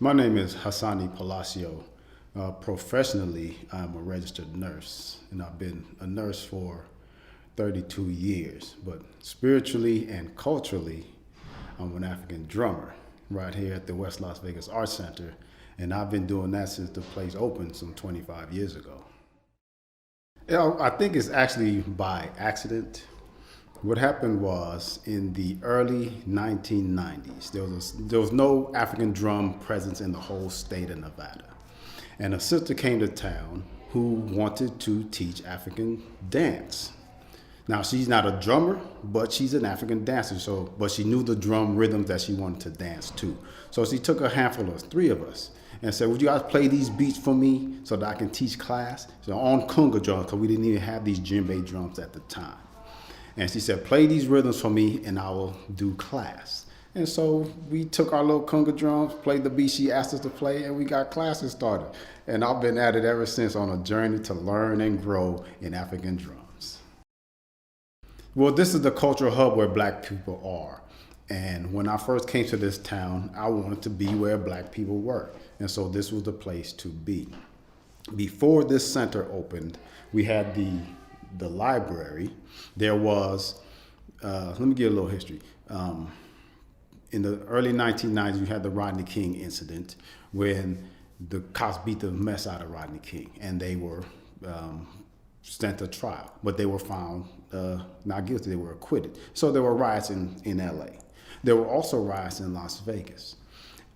My name is Hasani Palacio. Professionally, I'm a registered nurse, and I've been a nurse for 32 years. But spiritually and culturally, I'm an African drummer right here at the West Las Vegas Arts Center, and I've been doing that since the place opened some 25 years ago. I think it's actually by accident. What happened was in the early 1990s, there was no African drum presence in the whole state of Nevada. And a sister came to town who wanted to teach African dance. Now, she's not a drummer, but she's an African dancer. But she knew the drum rhythms that she wanted to dance to. So she took a handful of three of us and said, would you guys play these beats for me so that I can teach class? So on conga drums, because we didn't even have these djembe drums at the time. And she said, play these rhythms for me and I will do class. And so we took our little conga drums, played the beat she asked us to play, and we got classes started. And I've been at it ever since on a journey to learn and grow in African drums. Well, this is the cultural hub where black people are. And when I first came to this town, I wanted to be where black people were. And so this was the place to be. Before this center opened, we had the library. There was, let me give a little history. In the early 1990s, we had the Rodney King incident when the cops beat the mess out of Rodney King, and they were sent to trial, but they were found not guilty, they were acquitted. So there were riots in LA. There were also riots in Las Vegas.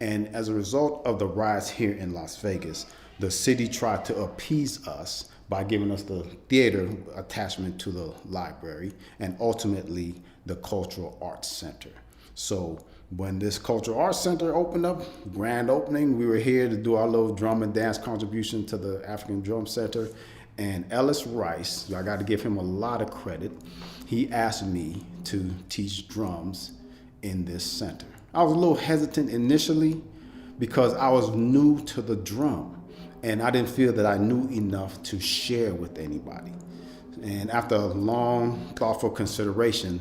And as a result of the riots here in Las Vegas, the city tried to appease us by giving us the theater attachment to the library and ultimately the Cultural Arts Center. So when this Cultural Arts Center opened up, grand opening, we were here to do our little drum and dance contribution to the African Drum Center. And Ellis Rice, I got to give him a lot of credit, he asked me to teach drums in this center. I was a little hesitant initially because I was new to the drum. And I didn't feel that I knew enough to share with anybody. And after a long, thoughtful consideration,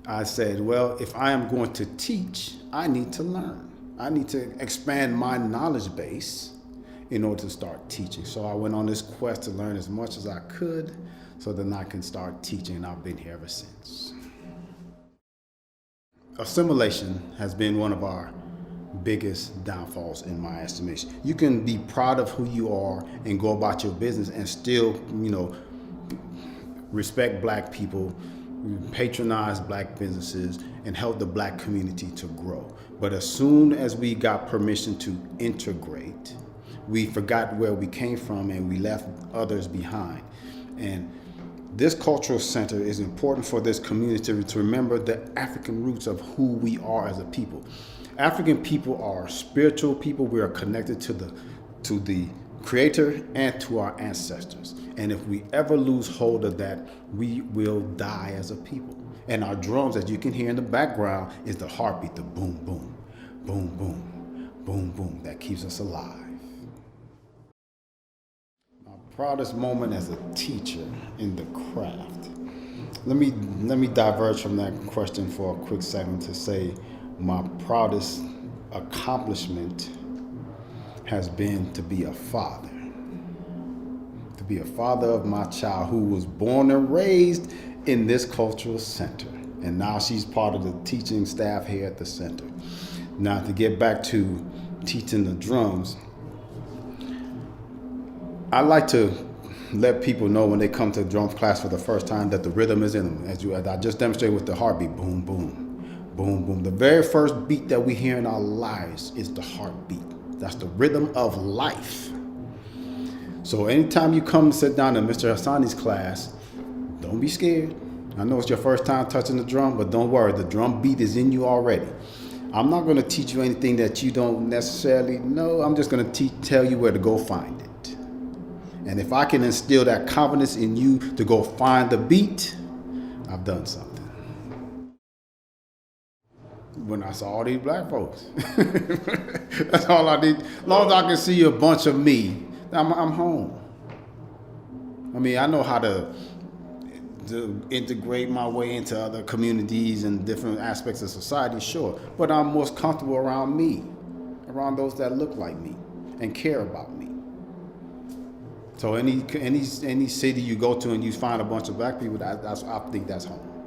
I said, well, if I am going to teach, I need to learn. I need to expand my knowledge base in order to start teaching. So I went on this quest to learn as much as I could so that I can start teaching, and I've been here ever since. Assimilation has been one of our biggest downfalls in my estimation. You can be proud of who you are and go about your business and still, respect black people, patronize black businesses, and help the black community to grow. But as soon as we got permission to integrate, we forgot where we came from and we left others behind. And this cultural center is important for this community to remember the African roots of who we are as a people. African people are spiritual people. We are connected to the Creator and to our ancestors. And if we ever lose hold of that, we will die as a people. And our drums, as you can hear in the background, is the heartbeat, the boom, boom, boom, boom, boom, boom, that keeps us alive. My proudest moment as a teacher in the craft. Let me diverge from that question for a quick second to say, my proudest accomplishment has been to be a father. To be a father of my child who was born and raised in this cultural center. And now she's part of the teaching staff here at the center. Now to get back to teaching the drums, I like to let people know when they come to drum class for the first time that the rhythm is in them. As I just demonstrated with the heartbeat, boom, boom. Boom, boom. The very first beat that we hear in our lives is the heartbeat. That's the rhythm of life. So anytime you come and sit down in Mr. Hasani's class, don't be scared. I know it's your first time touching the drum, but don't worry, the drum beat is in you already. I'm not going to teach you anything that you don't necessarily know. I'm just going to tell you where to go find it. And if I can instill that confidence in you to go find the beat, I've done something. When I saw all these black folks. That's all I need. As long as I can see a bunch of me, I'm home. I mean, I know how to integrate my way into other communities and different aspects of society, sure. But I'm most comfortable around me. around those that look like me and care about me. So any city you go to and you find a bunch of black people, I think that's home.